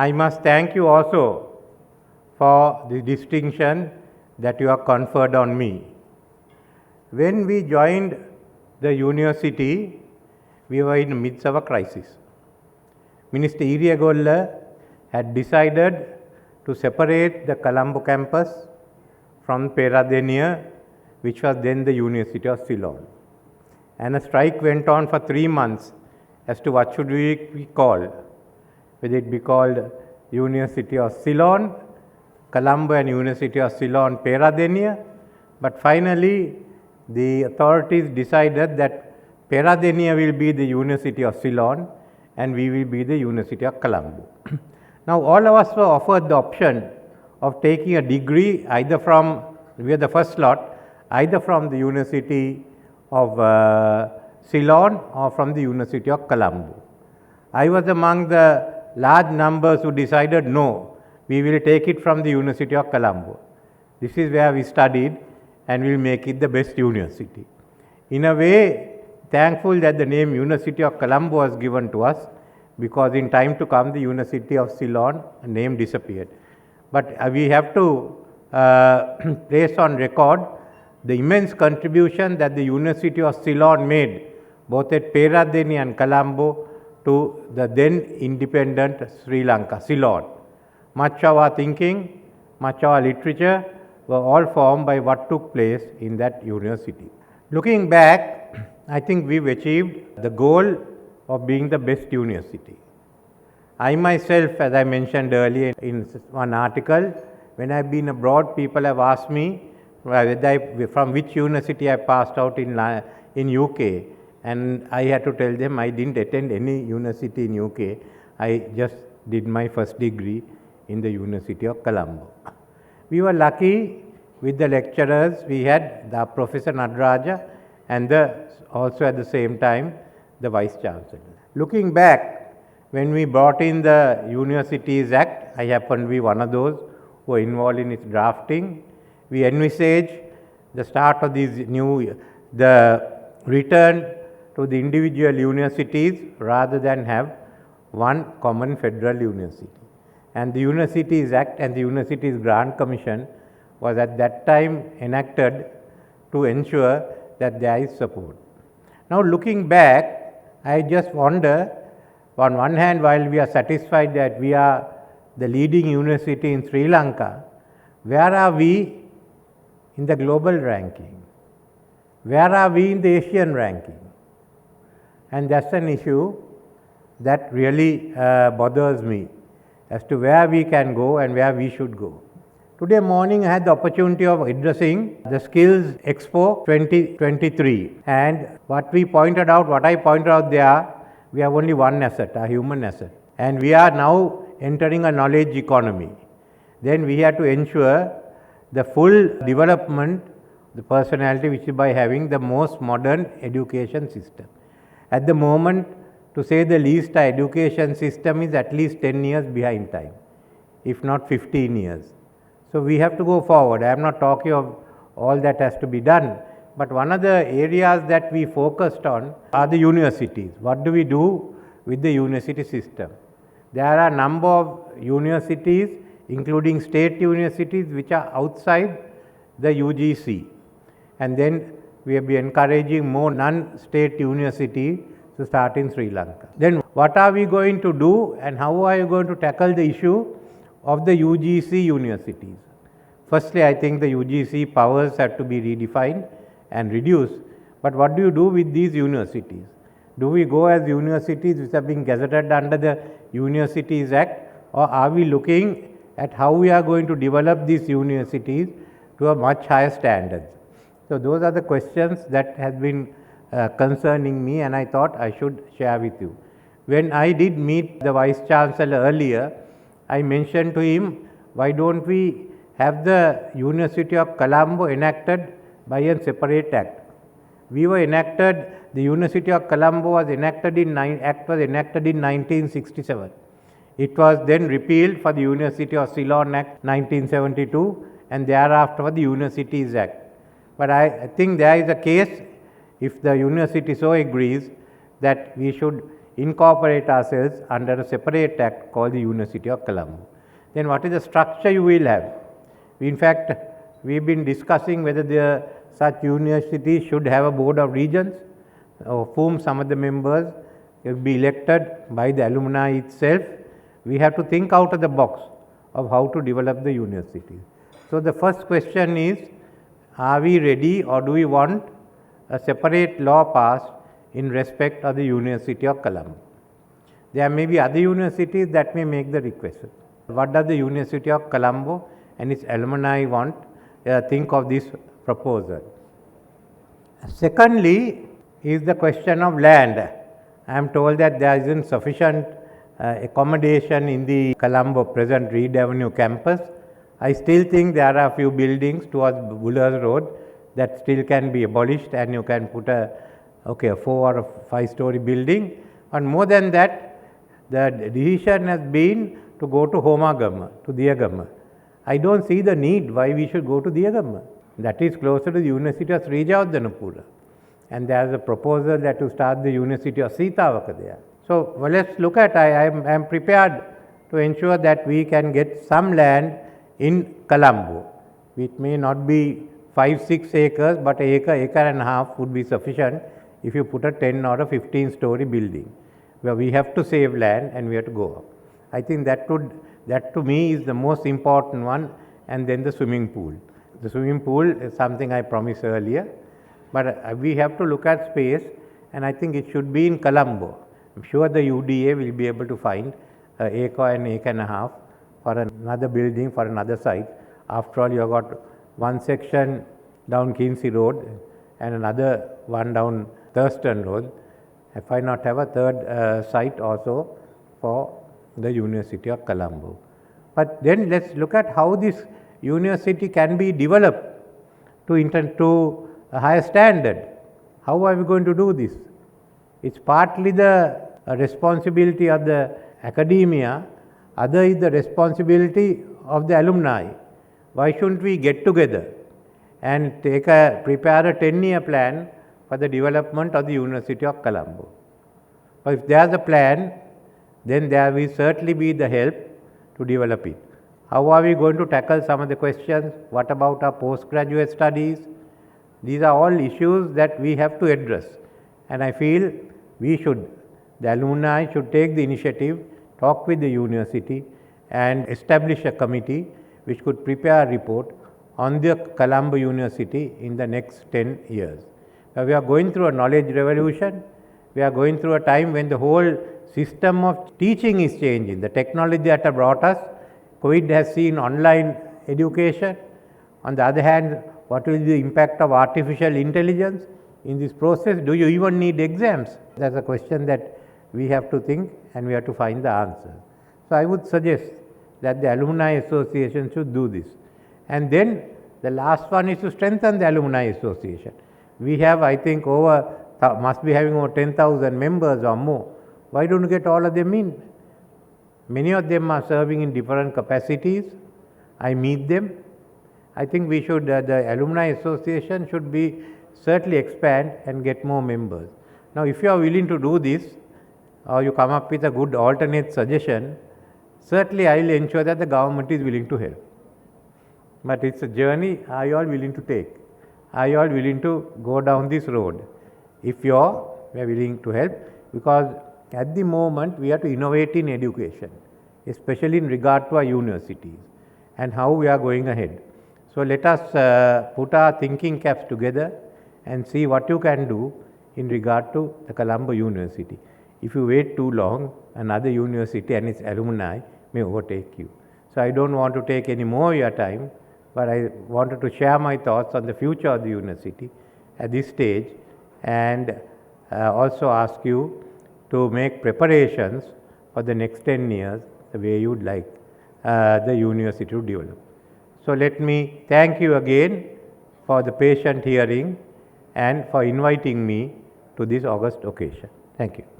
I must thank you also for the distinction that you have conferred on me. When we joined the university, we were in the midst of a crisis. Minister Iriyagolla had decided to separate the Colombo campus from Peradeniya, which was then the University of Ceylon. And a strike went on for 3 months as to what should we be called, whether it be called University of Ceylon, Colombo and University of Ceylon, Peradeniya. But finally, the authorities decided that Peradeniya will be the University of Ceylon and we will be the University of Colombo. Now, all of us were offered the option of taking a degree either from, we are the first lot, either from the University of Ceylon or from the University of Colombo. I was among the large numbers who decided no, we will take it from the University of Colombo. This is where we studied and we will make it the best university. In a way, thankful that the name University of Colombo was given to us, because in time to come the University of Ceylon name disappeared. But we have to place on record the immense contribution that the University of Ceylon made both at Peradeniya and Colombo to the then independent Sri Lanka, Ceylon. Much of our thinking, much of our literature were all formed by what took place in that university. Looking back, I think we've achieved the goal of being the best university. I myself, as I mentioned earlier in one article, when I've been abroad, people have asked me from which university I passed out in UK, and I had to tell them I didn't attend any university in UK. I just did my first degree in the University of Colombo. We were lucky with the lecturers. We had the Professor Nadraja and also at the same time the Vice Chancellor. Looking back, when we brought in the Universities Act, I happened to be one of those who were involved in its drafting. We envisaged the start of the return to the individual universities rather than have one common federal university. And the Universities Act and the Universities Grant Commission was at that time enacted to ensure that there is support. Now, looking back, I just wonder, on one hand, while we are satisfied that we are the leading university in Sri Lanka, where are we in the global ranking? Where are we in the Asian ranking? And that's an issue that really bothers me as to where we can go and where we should go. Today morning I had the opportunity of addressing the Skills Expo 2023, and what I pointed out there, we have only one asset, a human asset, and we are now entering a knowledge economy. Then we have to ensure the full development, the personality, which is by having the most modern education system. At the moment, to say the least, our education system is at least 10 years behind time, if not 15 years. So we have to go forward. I am not talking of all that has to be done, but one of the areas that we focused on are the universities. What do we do with the university system? There are a number of universities, including state universities, which are outside the UGC, and then we will be encouraging more non-state universities to start in Sri Lanka. Then what are we going to do and how are you going to tackle the issue of the UGC universities? Firstly, I think the UGC powers have to be redefined and reduced, but what do you do with these universities? Do we go as universities which are being gazetted under the Universities Act, or are we looking at how we are going to develop these universities to a much higher standards? So those are the questions that have been concerning me, and I thought I should share with you. When I did meet the Vice Chancellor earlier, I mentioned to him, why don't we have the University of Colombo enacted by a separate act? The University of Colombo was enacted in 1967. It was then repealed for the University of Ceylon Act 1972, and thereafter for the Universities Act. But I think there is a case, if the university so agrees, that we should incorporate ourselves under a separate act called the University of Colombo. Then what is the structure you will have? In fact, we've been discussing whether such universities should have a board of regents, of whom some of the members will be elected by the alumni itself. We have to think out of the box of how to develop the university. So the first question is, are we ready, or do we want a separate law passed in respect of the University of Colombo? There may be other universities that may make the request. What does the University of Colombo and its alumni think of this proposal? Secondly is the question of land. I am told that there isn't sufficient accommodation in the Colombo present Reed Avenue campus. I still think there are a few buildings towards Bullers Road that still can be abolished, and you can put a 4 or 5 story building. And more than that, the decision has been to go to Homagama, to Diyagama. I don't see the need why we should go to Diyagama. That is closer to the University of Sri Jayawardhanapura. And there is a proposal that to start the University of Sitawaka there. So let's look at, I am prepared to ensure that we can get some land in Colombo. It may not be 5-6 acres, but acre and a half would be sufficient if you put a 10 or a 15 story building, where we have to save land and we have to go up. I think that to me is the most important one, and then the swimming pool. The swimming pool is something I promised earlier, but we have to look at space, and I think it should be in Colombo. I'm sure the UDA will be able to find an acre and a half for another building, for another site. After all, you have got one section down Kinsey Road and another one down Thurston Road. Why not have a third site also for the University of Colombo? But then let's look at how this university can be developed to a higher standard. How are we going to do this? It's partly the responsibility of the academia, other is the responsibility of the alumni. Why shouldn't we get together and prepare a 10-year plan for the development of the University of Colombo? But if there is a plan, then there will certainly be the help to develop it. How are we going to tackle some of the questions? What about our postgraduate studies? These are all issues that we have to address, and I feel the alumni should take the initiative, talk with the university and establish a committee which could prepare a report on the Colombo University in the next 10 years. Now, we are going through a knowledge revolution. We are going through a time when the whole system of teaching is changing. The technology that have brought us, COVID has seen online education. On the other hand, what will be the impact of artificial intelligence in this process? Do you even need exams? That's a question that we have to think, and we have to find the answer. So I would suggest that the Alumni Association should do this. And then the last one is to strengthen the Alumni Association. We have, I think, must be having over 10,000 members or more. Why don't you get all of them in? Many of them are serving in different capacities. I meet them. I think we should, the Alumni Association should be certainly expand and get more members. Now, if you are willing to do this, or you come up with a good alternate suggestion, certainly I will ensure that the government is willing to help. But it's a journey, are you all willing to take? Are you all willing to go down this road? If you are willing to help, because at the moment we have to innovate in education, especially in regard to our universities and how we are going ahead. So let us put our thinking caps together and see what you can do in regard to the Colombo University. If you wait too long, another university and its alumni may overtake you. So I don't want to take any more of your time, but I wanted to share my thoughts on the future of the university at this stage, and also ask you to make preparations for the next 10 years the way you would like the university to develop. So let me thank you again for the patient hearing and for inviting me to this august occasion. Thank you.